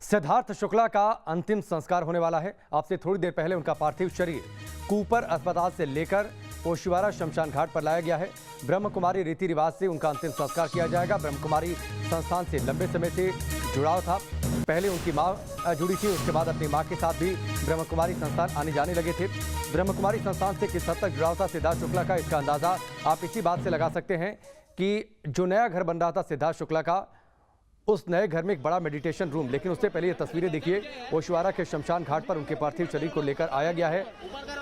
सिद्धार्थ शुक्ला का अंतिम संस्कार होने वाला है। आपसे थोड़ी देर पहले उनका पार्थिव शरीर कूपर अस्पताल से लेकर ओशिवारा शमशान घाट पर लाया गया है। ब्रह्म कुमारी रीति रिवाज से उनका अंतिम संस्कार किया जाएगा। ब्रह्म कुमारी संस्थान से लंबे समय से जुड़ाव था। पहले उनकी मां जुड़ी थी, उसके बाद अपनी मां के साथ भी ब्रह्म कुमारी संस्थान आने जाने लगे थे। ब्रह्म कुमारी संस्थान से किस हद तक जुड़ाव था सिद्धार्थ शुक्ला का, इसका अंदाजा आप इसी बात से लगा सकते हैं कि जो नया घर बन रहा था सिद्धार्थ शुक्ला का, उस नए घर में एक बड़ा मेडिटेशन रूम, लेकिन उससे पहले ये तस्वीरें देखिए। ओशिवारा के शमशान घाट पर उनके पार्थिव शरीर को लेकर आया गया है।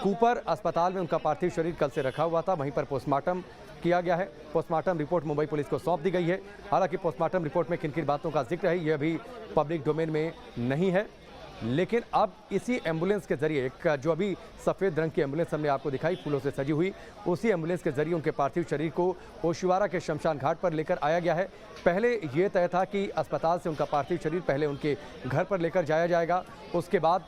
कूपर अस्पताल में उनका पार्थिव शरीर कल से रखा हुआ था, वहीं पर पोस्टमार्टम किया गया है। पोस्टमार्टम रिपोर्ट मुंबई पुलिस को सौंप दी गई है। हालांकि पोस्टमार्टम रिपोर्ट में किन किन बातों का जिक्र है, ये अभी पब्लिक डोमेन में नहीं है, लेकिन अब इसी एम्बुलेंस के जरिए, एक जो अभी सफ़ेद रंग की एम्बुलेंस हमने आपको दिखाई फूलों से सजी हुई, उसी एम्बुलेंस के जरिए उनके पार्थिव शरीर को ओशिवारा के शमशान घाट पर लेकर आया गया है। पहले ये तय था कि अस्पताल से उनका पार्थिव शरीर पहले उनके घर पर लेकर जाया जाएगा, उसके बाद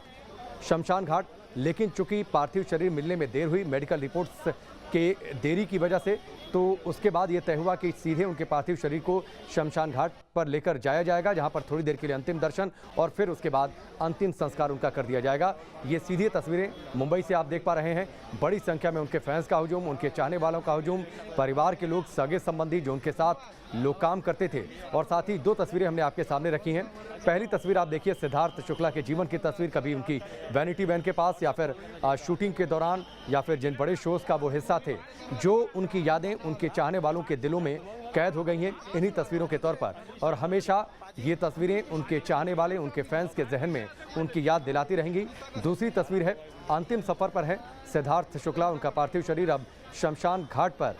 शमशान घाट। लेकिन चूंकि पार्थिव शरीर मिलने में देर हुई मेडिकल रिपोर्ट्स के देरी की वजह से, तो उसके बाद ये तय हुआ कि सीधे उनके पार्थिव शरीर को शमशान घाट पर लेकर जाया जाएगा, जहां पर थोड़ी देर के लिए अंतिम दर्शन और फिर उसके बाद अंतिम संस्कार उनका कर दिया जाएगा। ये सीधी तस्वीरें मुंबई से आप देख पा रहे हैं। बड़ी संख्या में उनके फैंस का हुजूम, उनके चाहने वालों का हुजूम, परिवार के लोग, सगे संबंधी जो उनके साथ लोग काम करते थे। और साथ ही दो तस्वीरें हमने आपके सामने रखी हैं। पहली तस्वीर आप देखिए सिद्धार्थ शुक्ला के जीवन की तस्वीर, कभी उनकी वैनिटी वैन के पास या फिर शूटिंग के दौरान या फिर जिन बड़े शोज़ का वो हिस्सा थे, जो उनकी यादें उनके चाहने वालों के दिलों में कैद हो गई हैं इन्हीं तस्वीरों के तौर पर। और हमेशा ये तस्वीरें उनके चाहने वाले, उनके फैंस के जहन में उनकी याद दिलाती रहेंगी। दूसरी तस्वीर है, अंतिम सफ़र पर है सिद्धार्थ शुक्ला, उनका पार्थिव शरीर अब शमशान घाट पर।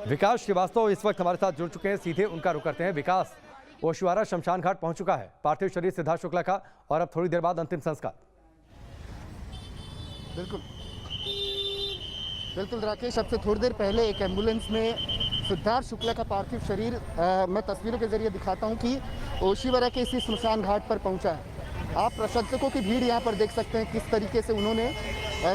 विकास श्रीवास्तव इस वक्त हमारे साथ जुड़ चुके हैं, सीधे उनका रुख करते हैं। विकास, ओशिवारा शमशान घाट पहुंच चुका है पार्थिव शरीर सिद्धार्थ शुक्ला का, और अब थोड़ी देर बाद अंतिम संस्कार। बिल्कुल राकेश, अब से थोड़ी देर पहले एक एम्बुलेंस में सिद्धार्थ शुक्ला का पार्थिव शरीर मैं तस्वीरों के जरिए दिखाता हूं कि ओशिवारा के इसी स्मशान घाट पर पहुंचा है। आप प्रशंसकों की भीड़ यहां पर देख सकते हैं, किस तरीके से उन्होंने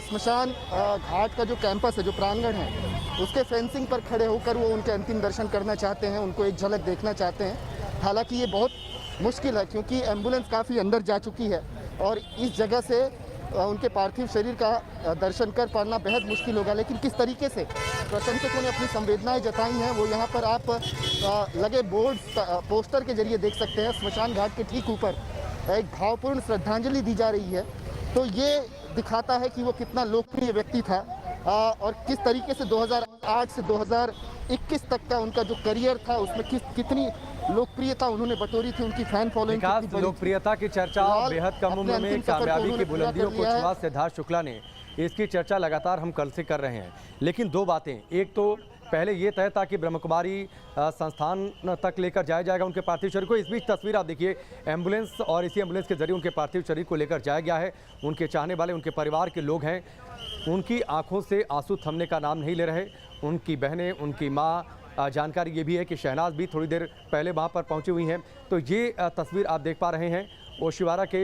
स्मशान घाट का जो कैंपस है, जो प्रांगण है, उसके फेंसिंग पर खड़े होकर वो उनके अंतिम दर्शन करना चाहते हैं, उनको एक झलक देखना चाहते हैं। हालांकि ये बहुत मुश्किल है क्योंकि एम्बुलेंस काफ़ी अंदर जा चुकी है और इस जगह से उनके पार्थिव शरीर का दर्शन कर पाना बेहद मुश्किल होगा। लेकिन किस तरीके से प्रशंसकों ने अपनी संवेदनाएं जताई हैं, वो यहाँ पर आप लगे बोर्ड पोस्टर के जरिए देख सकते हैं। स्मशान घाट के ठीक ऊपर एक भावपूर्ण श्रद्धांजलि दी जा रही है, तो ये दिखाता है कि वो कितना लोकप्रिय व्यक्ति था और किस तरीके से 2008 से 2021 तक का उनका जो करियर था, उसमें कितनी लोकप्रियता उन्होंने बटोरी थी, उनकी फैन फॉलोइंग। लोकप्रियता की चर्चा बेहद कम उम्र में कामयाबी की बुलंदियों को छुआ सिद्धार्थ शुक्ला ने, इसकी चर्चा लगातार हम कल से कर रहे हैं। लेकिन दो बातें, एक तो पहले ये तय था कि ब्रह्म कुमारी संस्थान तक लेकर जाया जाएगा उनके पार्थिव शरीर को। इस बीच तस्वीर आप देखिए, एम्बुलेंस और इसी एम्बुलेंस के जरिए उनके पार्थिव शरीर को लेकर जाया गया है। उनके चाहने वाले, उनके परिवार के लोग हैं, उनकी आंखों से आंसू थमने का नाम नहीं ले रहे। उनकी बहनें, उनकी माँ, जानकारी ये भी है कि शहनाज भी थोड़ी देर पहले वहाँ पर पहुँची हुई हैं। तो ये तस्वीर आप देख पा रहे हैं ओशिवारा के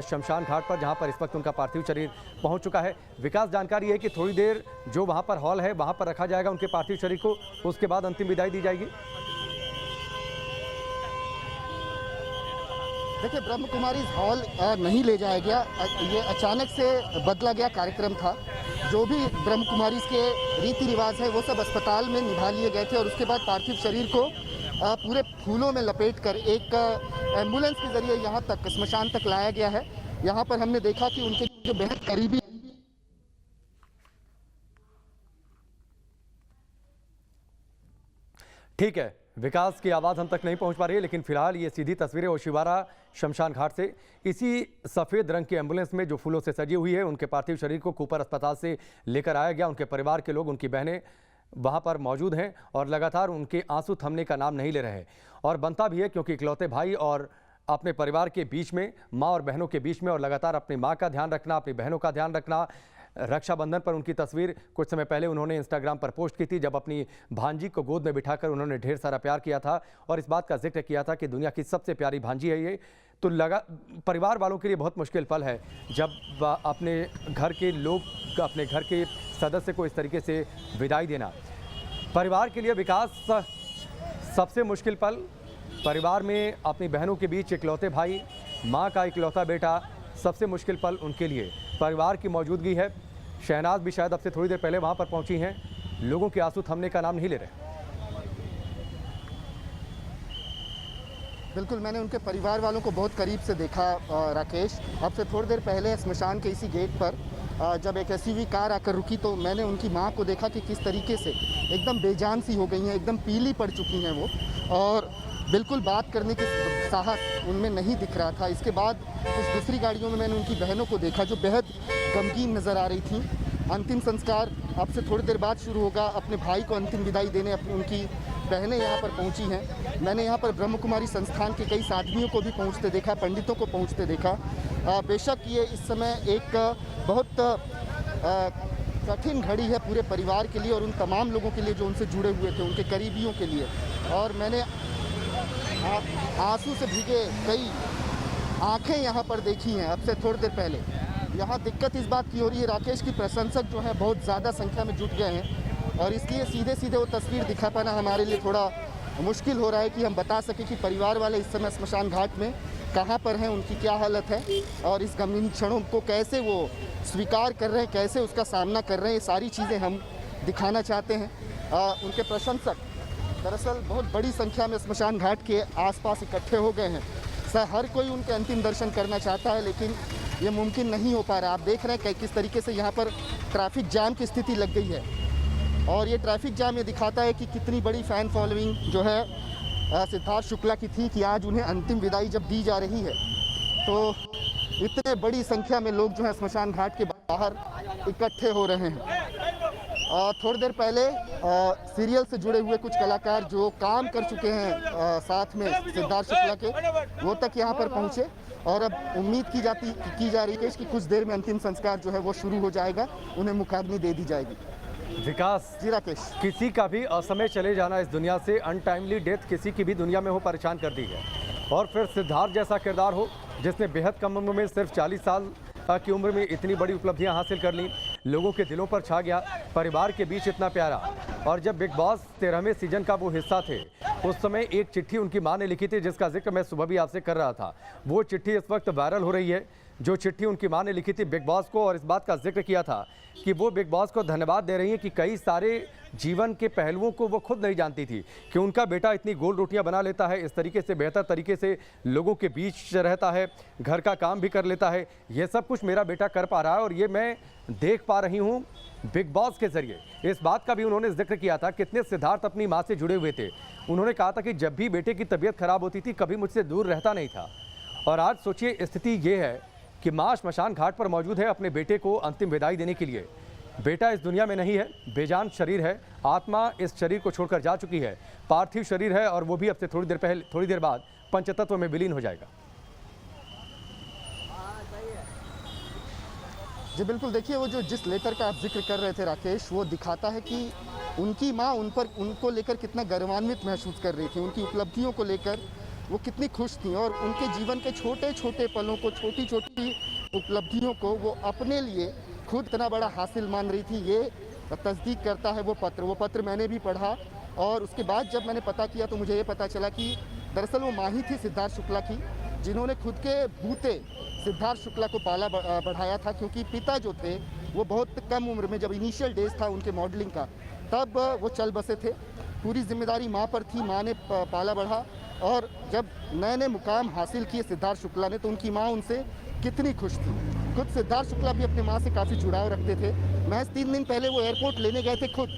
शमशान घाट पर, जहाँ पर इस वक्त उनका पार्थिव शरीर पहुँच चुका है। विकास, जानकारी है कि थोड़ी देर जो वहाँ पर हॉल है वहाँ पर रखा जाएगा उनके पार्थिव शरीर को, उसके बाद अंतिम विदाई दी जाएगी। देखिए, ब्रह्म कुमारी हॉल नहीं ले जाया गया, ये अचानक से बदला गया कार्यक्रम था। जो भी ब्रह्म कुमारी के रीति रिवाज है वो सब अस्पताल में निभा लिए गए थे और उसके बाद पार्थिव शरीर को पूरे फूलों में लपेटकर एक एम्बुलेंस के जरिए यहाँ तक स्मशान तक लाया गया है। यहाँ पर हमने देखा कि उनके जो बेहद करीबी, ठीक है, विकास की आवाज़ हम तक नहीं पहुंच पा रही है, लेकिन फिलहाल ये सीधी तस्वीरें ओशिवारा शमशान घाट से, इसी सफ़ेद रंग की एम्बुलेंस में जो फूलों से सजी हुई है, उनके पार्थिव शरीर को कूपर अस्पताल से लेकर आया गया। उनके परिवार के लोग, उनकी बहनें वहाँ पर मौजूद हैं और लगातार उनके आंसू थमने का नाम नहीं ले रहे। और बनता भी है क्योंकि इकलौते भाई और अपने परिवार के बीच में, माँ और बहनों के बीच में, और लगातार अपनी माँ का ध्यान रखना, अपनी बहनों का ध्यान रखना। रक्षाबंधन पर उनकी तस्वीर कुछ समय पहले उन्होंने इंस्टाग्राम पर पोस्ट की थी, जब अपनी भांजी को गोद में बिठाकर उन्होंने ढेर सारा प्यार किया था और इस बात का जिक्र किया था कि दुनिया की सबसे प्यारी भांजी है ये। तो परिवार वालों के लिए बहुत मुश्किल पल है जब अपने घर के लोग, अपने घर के सदस्य को इस तरीके से विदाई देना। परिवार के लिए विकास सबसे मुश्किल पल, परिवार में अपनी बहनों के बीच इकलौते भाई, मां का इकलौता बेटा, सबसे मुश्किल पल उनके लिए परिवार की मौजूदगी है। शहनाज भी शायद अब से थोड़ी देर पहले वहां पर पहुंची हैं। लोगों के आंसू थमने का नाम नहीं ले रहे। बिल्कुल, मैंने उनके परिवार वालों को बहुत करीब से देखा राकेश। अब से थोड़ी देर पहले स्मशान के इसी गेट पर जब एक एसयूवी कार आकर रुकी तो मैंने उनकी मां को देखा कि किस तरीके से एकदम बेजान सी हो गई हैं, एकदम पीली पड़ चुकी हैं वो, और बिल्कुल बात करने की साहस उनमें नहीं दिख रहा था। इसके बाद कुछ दूसरी गाड़ियों में मैंने उनकी बहनों को देखा जो बेहद गमगीन नज़र आ रही थी। अंतिम संस्कार अब से थोड़ी देर बाद शुरू होगा। अपने भाई को अंतिम विदाई देने उनकी बहनें यहाँ पर पहुँची हैं। मैंने यहाँ पर ब्रह्म कुमारी संस्थान के कई साधवियों को भी पहुँचते देखा, पंडितों को पहुँचते देखा। बेशक ये इस समय एक बहुत कठिन घड़ी है पूरे परिवार के लिए और उन तमाम लोगों के लिए जो उनसे जुड़े हुए थे, उनके करीबियों के लिए। और मैंने आंसू से भीगे कई आंखें यहाँ पर देखी हैं अब से थोड़ी देर पहले। यहाँ दिक्कत इस बात की हो रही है राकेश की प्रशंसक जो है बहुत ज़्यादा संख्या में जुट गए हैं और इसलिए सीधे सीधे वो तस्वीर दिखा पाना हमारे लिए थोड़ा मुश्किल हो रहा है कि हम बता सकें कि परिवार वाले इस समय स्मशान घाट में कहाँ पर हैं, उनकी क्या हालत है और इस गमगीन क्षणों को कैसे वो स्वीकार कर रहे हैं, कैसे उसका सामना कर रहे हैं। ये सारी चीज़ें हम दिखाना चाहते हैं। उनके प्रशंसक दरअसल बहुत बड़ी संख्या में स्मशान घाट के आसपास इकट्ठे हो गए हैं। हर कोई उनके अंतिम दर्शन करना चाहता है लेकिन ये मुमकिन नहीं हो पा रहा। आप देख रहे हैं कि किस तरीके से यहाँ पर ट्रैफिक जाम की स्थिति लग गई है और ये ट्रैफिक जाम ये दिखाता है कि कितनी बड़ी फ़ैन फॉलोइंग जो है सिद्धार्थ शुक्ला की थी कि आज उन्हें अंतिम विदाई जब दी जा रही है तो इतने बड़ी संख्या में लोग जो है स्मशान घाट के बाहर इकट्ठे हो रहे हैं। थोड़ी देर पहले सीरियल से जुड़े हुए कुछ कलाकार जो काम कर चुके हैं साथ में सिद्धार्थ शुक्ला के, वो तक यहाँ पर पहुँचे और अब उम्मीद की जा रही है कि कुछ देर में अंतिम संस्कार जो है वो शुरू हो जाएगा, उन्हें मुखाग्नि दे दी जाएगी। विकास जी राकेश, किसी का भी असमय चले जाना इस दुनिया से, अनटाइमली डेथ किसी की भी दुनिया में हो परेशान कर दी है और फिर सिद्धार्थ जैसा किरदार हो जिसने बेहद कम उम्र में सिर्फ 40 साल की उम्र में इतनी बड़ी उपलब्धियां हासिल कर ली, लोगों के दिलों पर छा गया, परिवार के बीच इतना प्यारा। और जब बिग बॉस 13वें सीजन का वो हिस्सा थे उस समय एक चिट्ठी उनकी मां ने लिखी थी जिसका जिक्र मैं सुबह भी आपसे कर रहा था। वो चिट्ठी इस वक्त वायरल हो रही है जो चिट्ठी उनकी मां ने लिखी थी बिग बॉस को और इस बात का जिक्र किया था कि वो बिग बॉस को धन्यवाद दे रही हैं कि कई सारे जीवन के पहलुओं को वो खुद नहीं जानती थी कि उनका बेटा इतनी गोल रोटियां बना लेता है, इस तरीके से बेहतर तरीके से लोगों के बीच रहता है, घर का काम भी कर लेता है। ये सब कुछ मेरा बेटा कर पा रहा है और ये मैं देख पा रही हूँ बिग बॉस के जरिए। इस बात का भी उन्होंने जिक्र किया था कितने सिद्धार्थ अपनी माँ से जुड़े हुए थे। उन्होंने कहा था कि जब भी बेटे की तबीयत खराब होती थी कभी मुझसे दूर रहता नहीं था। और आज सोचिए स्थिति ये है कि माँ श्मशान घाट पर मौजूद है अपने बेटे को अंतिम विदाई देने के लिए। बेटा इस दुनिया में नहीं है, बेजान शरीर है, आत्मा इस शरीर को छोड़कर जा चुकी है, पार्थिव शरीर है और वो भी अब से थोड़ी देर बाद पंचतत्व में विलीन हो जाएगा। जी बिल्कुल, देखिए वो जो जिस लेटर का आप जिक्र कर रहे थे राकेश, वो दिखाता है कि उनकी माँ उनको लेकर कितना गर्वान्वित महसूस कर रही थी, उनकी उपलब्धियों को लेकर वो कितनी खुश थी और उनके जीवन के छोटे छोटे पलों को, छोटी छोटी उपलब्धियों को वो अपने लिए खुद इतना बड़ा हासिल मान रही थी। ये तस्दीक करता है वो पत्र मैंने भी पढ़ा और उसके बाद जब मैंने पता किया तो मुझे ये पता चला कि दरअसल वो माँ ही थी सिद्धार्थ शुक्ला की जिन्होंने खुद के बूते सिद्धार्थ शुक्ला को पाला बढ़ाया था, क्योंकि पिता जो थे वो बहुत कम उम्र में, जब इनिशियल डेज था उनके मॉडलिंग का, तब वो चल बसे थे। पूरी जिम्मेदारी माँ पर थी, माँ ने पाला बढ़ा और जब नए मुकाम हासिल किए सिद्धार्थ शुक्ला ने तो उनकी माँ उनसे कितनी खुश थी। खुद सिद्धार्थ शुक्ला भी अपने माँ से काफ़ी जुड़ाव रखते थे। महज 3 दिन पहले वो एयरपोर्ट लेने गए थे खुद,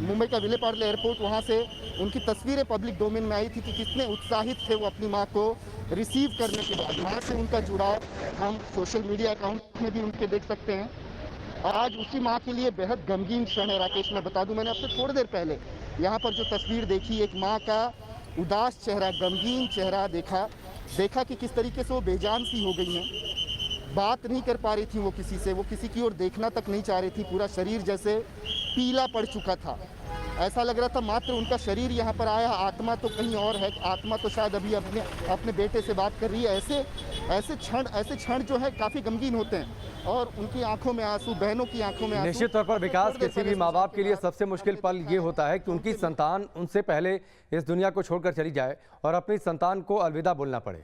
मुंबई का विले पार्ले एयरपोर्ट, वहाँ से उनकी तस्वीरें पब्लिक डोमेन में आई थी कि कितने उत्साहित थे वो अपनी माँ को रिसीव करने के बाद। माँ से उनका जुड़ाव हम सोशल मीडिया अकाउंट में भी उनके देख सकते हैं। आज उसी माँ के लिए बेहद गमगीन क्षण है राकेश। मैं बता दूं, मैंने आपसे थोड़ी देर पहले यहाँ पर जो तस्वीर देखी, एक माँ का उदास चेहरा, गमगीन चेहरा देखा कि किस तरीके से वो बेजान सी हो गई हैं। बात नहीं कर पा रही थी वो किसी से, वो किसी की ओर देखना तक नहीं चाह रही थी। पूरा शरीर जैसे पीला पड़ चुका था, ऐसा लग रहा था मात्र उनका शरीर यहाँ पर आया, आत्मा तो कहीं और है। आत्मा तो शायद अभी अपने बेटे से बात कर रही है। ऐसे क्षण जो है काफ़ी गमगीन होते हैं और उनकी आंखों में आंसू, बहनों की आंखों में आंसू। निश्चित तौर पर विकास, किसी भी माँ बाप के लिए सबसे मुश्किल पल ये होता है कि उनकी संतान उनसे पहले इस दुनिया को छोड़कर चली जाए और अपनी संतान को अलविदा बोलना पड़े।